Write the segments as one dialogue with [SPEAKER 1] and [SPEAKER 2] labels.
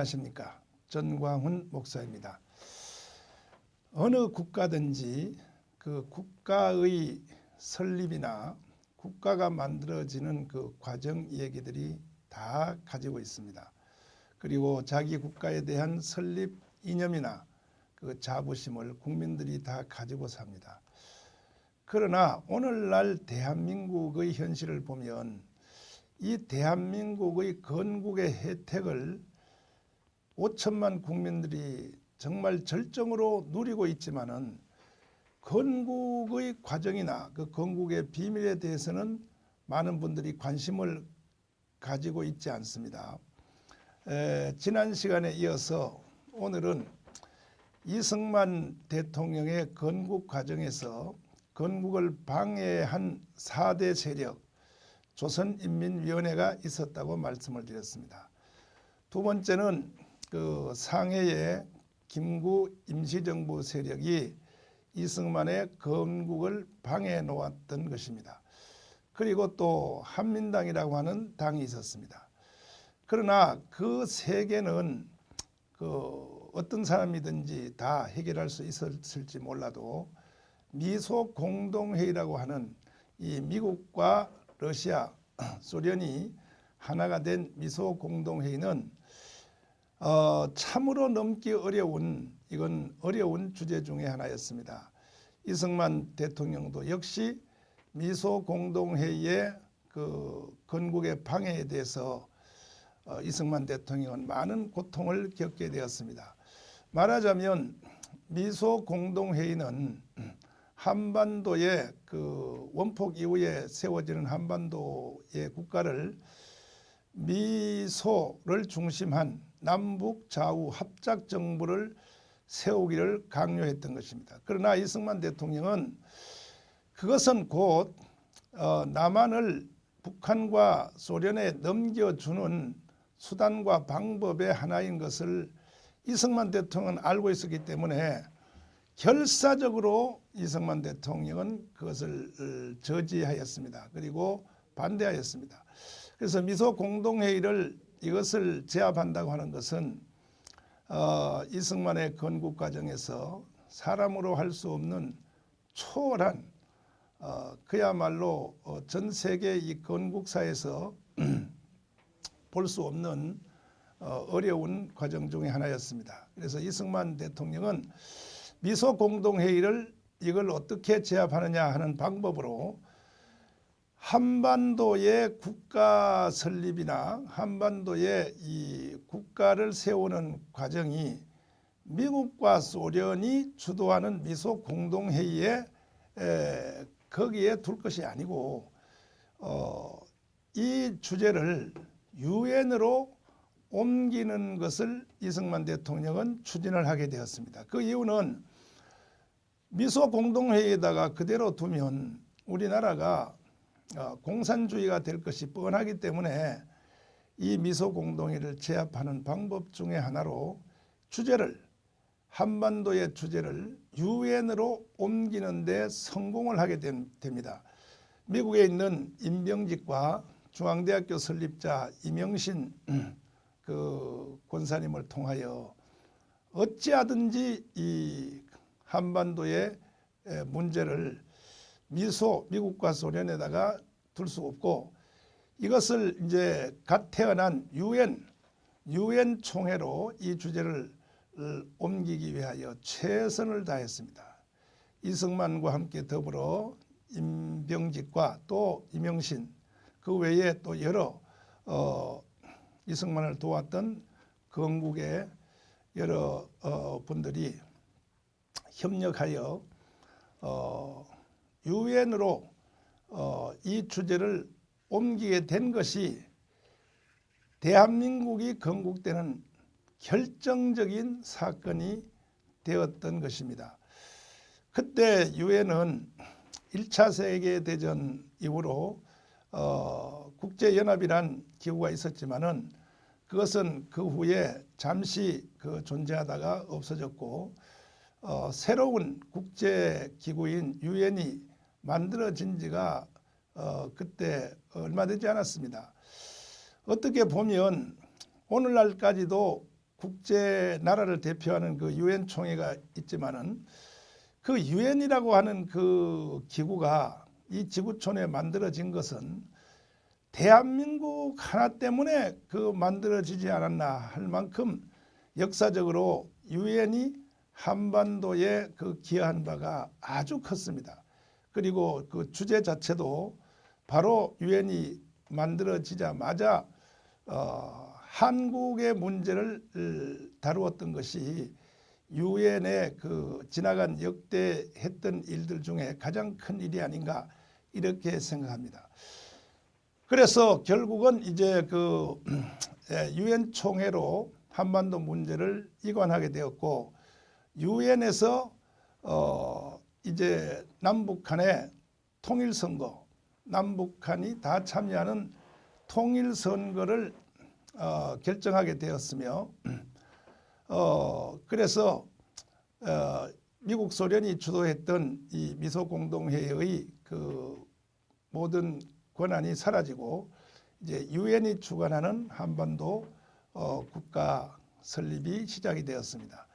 [SPEAKER 1] 안녕하십니까. 전광훈 목사입니다. 어느 국가든지 그 국가의 설립이나 국가가 만들어지는 그 과정 얘기들이 다 가지고 있습니다. 그리고 자기 국가에 대한 설립 이념이나 그 자부심을 국민들이 다 가지고 삽니다. 그러나 오늘날 대한민국의 현실을 보면 이 대한민국의 건국의 혜택을 5천만 국민들이 정말 절정으로 누리고 있지만은 건국의 과정이나 그 건국의 비밀에 대해서는 많은 분들이 관심을 가지고 있지 않습니다. 지난 시간에 이어서 오늘은 이승만 대통령의 건국 과정에서 건국을 방해한 4대 세력 조선인민위원회가 있었다고 말씀을 드렸습니다. 두 번째는 그 상해의 김구 임시정부 세력이 이승만의 건국을 방해해 놓았던 것입니다. 그리고 또 한민당이라고 하는 당이 있었습니다. 그러나 그 세 개는 그 어떤 사람이든지 다 해결할 수 있었을지 몰라도 미소 공동회의라고 하는 이 미국과 러시아, 소련이 하나가 된 미소 공동회의는 참으로 넘기 어려운 이건 어려운 주제 중에 하나였습니다. 이승만 대통령도 역시 미소 공동회의의 그 건국의 방해에 대해서 이승만 대통령은 많은 고통을 겪게 되었습니다. 말하자면 미소 공동회의는 한반도의 그 원폭 이후에 세워지는 한반도의 국가를 미소를 중심한 남북 좌우 합작 정부를 세우기를 강요했던 것입니다. 그러나 이승만 대통령은 그것은 곧 남한을 북한과 소련에 넘겨주는 수단과 방법의 하나인 것을 이승만 대통령은 알고 있었기 때문에 결사적으로 이승만 대통령은 그것을 저지하였습니다. 그리고 반대하였습니다. 그래서 미소 공동회의를 이것을 제압한다고 하는 것은 이승만의 건국 과정에서 사람으로 할 수 없는 초월한 그야말로 전 세계 이 건국사에서 볼 수 없는 어려운 과정 중에 하나였습니다. 그래서 이승만 대통령은 미소 공동회의를 이걸 어떻게 제압하느냐 하는 방법으로 한반도의 국가 설립이나 한반도의 이 국가를 세우는 과정이 미국과 소련이 주도하는 미소 공동회의에 거기에 둘 것이 아니고 이 주제를 유엔으로 옮기는 것을 이승만 대통령은 추진을 하게 되었습니다. 그 이유는 미소 공동회의에다가 그대로 두면 우리나라가 공산주의가 될 것이 뻔하기 때문에 이 미소 공동회의를 제압하는 방법 중에 하나로 주제를 한반도의 주제를 유엔으로 옮기는 데 성공을 하게 됩니다. 미국에 있는 임병직과 중앙대학교 설립자 이명신 그 권사님을 통하여 어찌하든지 이 한반도의 문제를 미국과 소련에다가 둘 수 없고 이것을 이제 갓 태어난 유엔 총회로 이 주제를 옮기기 위하여 최선을 다했습니다. 이승만과 함께 더불어 임병직과 또 이명신 그 외에 또 여러 이승만을 도왔던 건국의 여러 분들이 협력하여 유엔으로 이 주제를 옮기게 된 것이 대한민국이 건국되는 결정적인 사건이 되었던 것입니다. 그때 유엔은 1차 세계대전 이후로 국제연합이란 기구가 있었지만은 그것은 그 후에 잠시 그 존재하다가 없어졌고 새로운 국제기구인 유엔이 만들어진 지가 그때 얼마 되지 않았습니다. 어떻게 보면 오늘날까지도 국제 나라를 대표하는 그 유엔 총회가 있지만은 그 유엔이라고 하는 그 기구가 이 지구촌에 만들어진 것은 대한민국 하나 때문에 그 만들어지지 않았나 할 만큼 역사적으로 유엔이 한반도에 그 기여한 바가 아주 컸습니다. 그리고 그 주제 자체도 바로 유엔이 만들어지자마자 한국의 문제를 다루었던 것이 유엔의 그 지나간 역대 했던 일들 중에 가장 큰 일이 아닌가 이렇게 생각합니다. 그래서 결국은 이제 그 유엔 총회로 한반도 문제를 이관하게 되었고 유엔에서 이제 남북한의 통일선거, 남북한이 다 참여하는 통일선거를 결정하게 되었으며 그래서 미국 소련이 주도했던 이 미소공동회의의 그 모든 권한이 사라지고 이제 유엔이 주관하는 한반도 국가 설립이 시작이 되었습니다.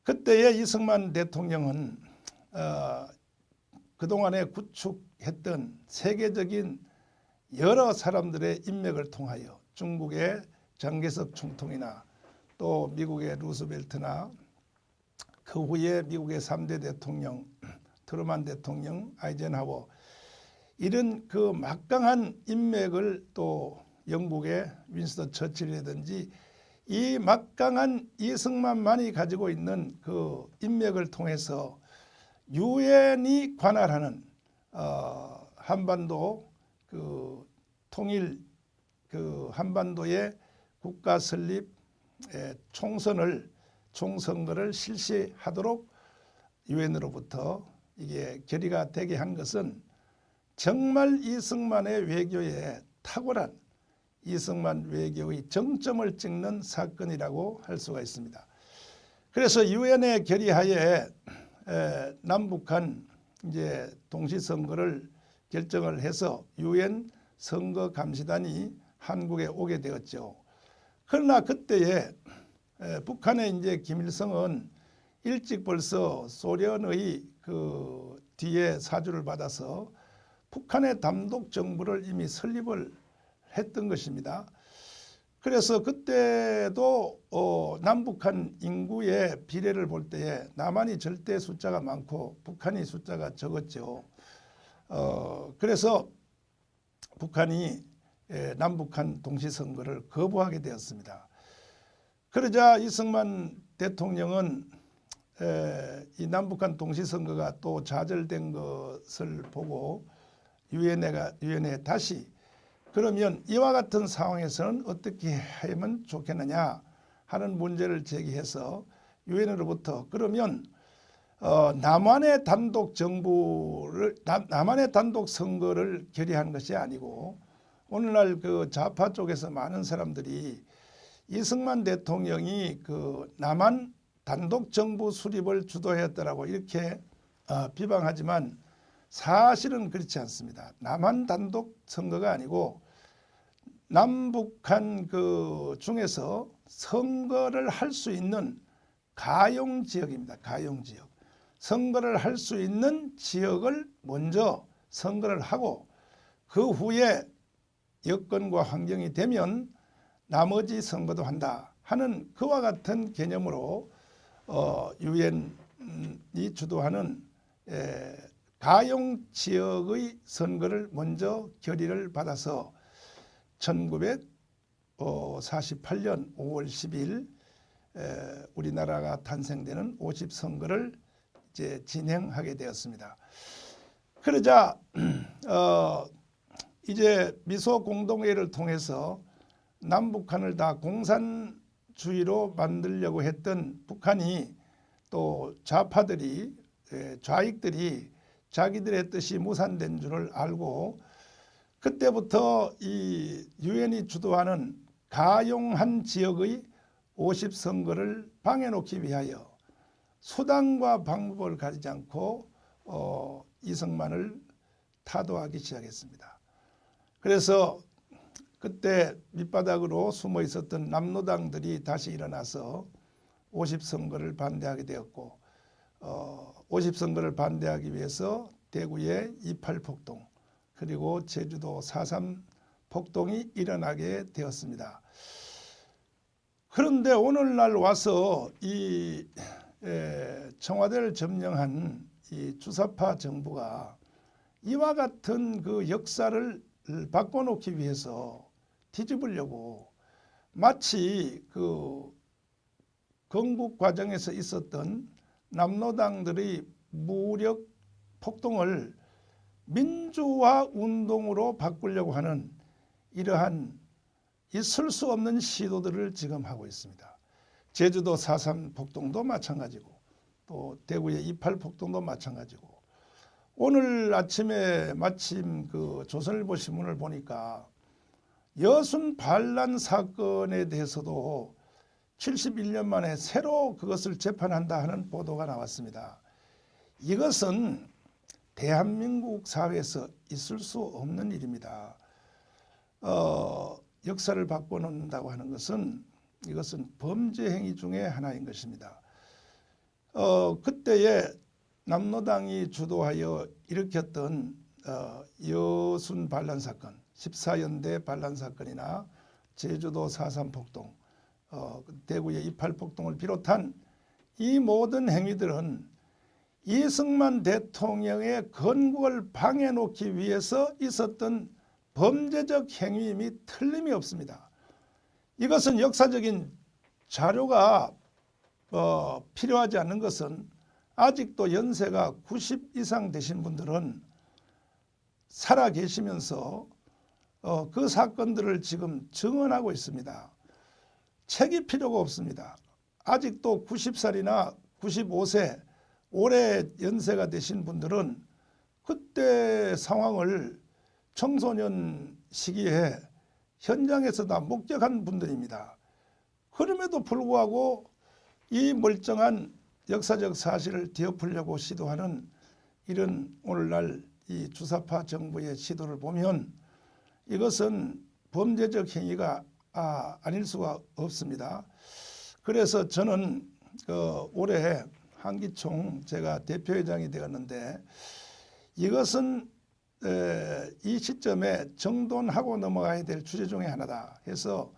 [SPEAKER 1] 그때의 이승만 대통령은 그동안에 구축했던 세계적인 여러 사람들의 인맥을 통하여 중국의 장개석 총통이나 또 미국의 루스벨트나 그 후에 미국의 3대 대통령 트루만 대통령, 아이젠하워 이런 그 막강한 인맥을 또 영국의 윈스턴 처칠이라든지 이 막강한 이승만만이 가지고 있는 그 인맥을 통해서 유엔이 관할하는 한반도 그 통일 그 한반도의 국가 설립 총선거를 실시하도록 유엔으로부터 이게 결의가 되게 한 것은 정말 이승만의 외교에 탁월한 이승만 외교의 정점을 찍는 사건이라고 할 수가 있습니다. 그래서 유엔의 결의하에 남북한 이제 동시선거를 결정을 해서 유엔 선거감시단이 한국에 오게 되었죠. 그러나 그때에 북한의 이제 김일성은 일찍 벌써 소련의 그 뒤에 사주를 받아서 북한의 단독 정부를 이미 설립을 했던 것입니다. 그래서 그때도 남북한 인구의 비례를 볼 때에 남한이 절대 숫자가 많고 북한이 숫자가 적었죠. 그래서 북한이 남북한 동시선거를 거부하게 되었습니다. 그러자 이승만 대통령은 이 남북한 동시선거가 또 좌절된 것을 보고 유엔에 다시 그러면 이와 같은 상황에서는 어떻게 하면 좋겠느냐 하는 문제를 제기해서 유엔으로부터 그러면 남한의 단독 정부를 남한의 단독 선거를 결의한 것이 아니고 오늘날 그 좌파 쪽에서 많은 사람들이 이승만 대통령이 그 남한 단독 정부 수립을 주도했더라고 이렇게 비방하지만 사실은 그렇지 않습니다. 남한 단독 선거가 아니고 남북한 그 중에서 선거를 할 수 있는 가용 지역입니다. 가용 지역. 선거를 할 수 있는 지역을 먼저 선거를 하고 그 후에 여건과 환경이 되면 나머지 선거도 한다 하는 그와 같은 개념으로 유엔이 주도하는 가용 지역의 선거를 먼저 결의를 받아서 1948년 5월 10일 우리나라가 탄생되는 50선거를 이제 진행하게 되었습니다. 그러자 이제 미소 공동회의를 통해서 남북한을 다 공산주의로 만들려고 했던 북한이 또 좌파들이 좌익들이 자기들의 뜻이 무산된 줄을 알고 그때부터 이 유엔이 주도하는 가용한 지역의 50선거를 방해놓기 위하여 수단과 방법을 가리지 않고 이승만을 타도하기 시작했습니다. 그래서 그때 밑바닥으로 숨어 있었던 남노당들이 다시 일어나서 50선거를 반대하게 되었고 50선거를 반대하기 위해서 대구의 28 폭동 그리고 제주도 4.3 폭동이 일어나게 되었습니다. 그런데 오늘날 와서 이 청와대를 점령한 이 주사파 정부가 이와 같은 그 역사를 바꿔놓기 위해서 뒤집으려고 마치 그 건국 과정에서 있었던 남노당들의 무력 폭동을 민주화 운동으로 바꾸려고 하는 이러한 있을 수 없는 시도들을 지금 하고 있습니다. 제주도 4.3 폭동도 마찬가지고 또 대구의 28 폭동도 마찬가지고 오늘 아침에 마침 그 조선일보 신문을 보니까 여순 반란 사건에 대해서도 71년 만에 새로 그것을 재판한다 하는 보도가 나왔습니다. 이것은 대한민국 사회에서 있을 수 없는 일입니다. 역사를 바꿔놓는다고 하는 것은 이것은 범죄 행위 중에 하나인 것입니다. 그때에 남노당이 주도하여 일으켰던 여순 반란 사건, 14연대 반란 사건이나 제주도 4.3 폭동, 대구의 28 폭동을 비롯한 이 모든 행위들은 이승만 대통령의 건국을 방해놓기 위해서 있었던 범죄적 행위임이 틀림이 없습니다. 이것은 역사적인 자료가 필요하지 않는 것은 아직도 연세가 90 이상 되신 분들은 살아 계시면서 그 사건들을 지금 증언하고 있습니다. 책이 필요가 없습니다. 아직도 90살이나 95세 올해 연세가 되신 분들은 그때 상황을 청소년 시기에 현장에서 다 목격한 분들입니다. 그럼에도 불구하고 이 멀쩡한 역사적 사실을 뒤엎으려고 시도하는 이런 오늘날 이 주사파 정부의 시도를 보면 이것은 범죄적 행위가 아닐 수가 없습니다. 그래서 저는 올해 한기총 제가 대표회장이 되었는데 이것은 이 시점에 정돈하고 넘어가야 될 주제 중에 하나다 해서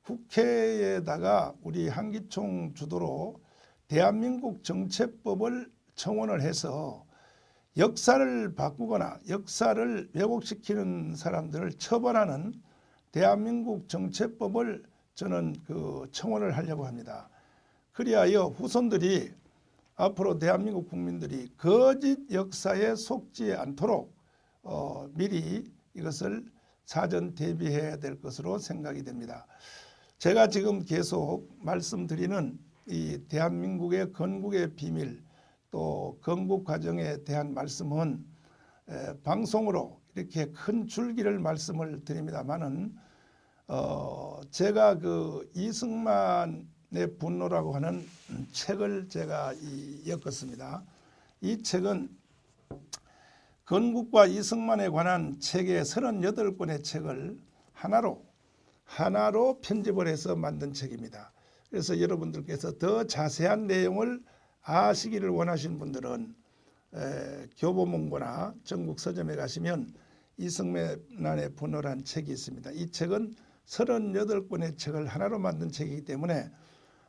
[SPEAKER 1] 국회에다가 우리 한기총 주도로 대한민국 정체법을 청원을 해서 역사를 바꾸거나 역사를 왜곡시키는 사람들을 처벌하는 대한민국 정체법을 저는 청원을 하려고 합니다. 그리하여 후손들이 앞으로 대한민국 국민들이 거짓 역사에 속지 않도록 미리 이것을 사전 대비해야 될 것으로 생각이 됩니다. 제가 지금 계속 말씀드리는 이 대한민국의 건국의 비밀 또 건국 과정에 대한 말씀은 방송으로 이렇게 큰 줄기를 말씀을 드립니다만은 제가 이승만의 분노라고 하는 책을 제가 엮었습니다. 이 책은 건국과 이승만에 관한 책의 38권의 책을 하나로 편집을 해서 만든 책입니다. 그래서 여러분들께서 더 자세한 내용을 아시기를 원하시는 분들은 교보문고나 전국 서점에 가시면 이승만의 분노라는 책이 있습니다. 이 책은 38권의 책을 하나로 만든 책이기 때문에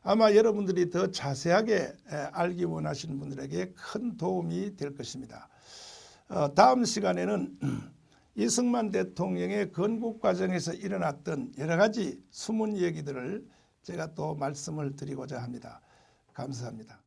[SPEAKER 1] 아마 여러분들이 더 자세하게 알기 원하시는 분들에게 큰 도움이 될 것입니다. 다음 시간에는 이승만 대통령의 건국 과정에서 일어났던 여러 가지 숨은 얘기들을 제가 또 말씀을 드리고자 합니다. 감사합니다.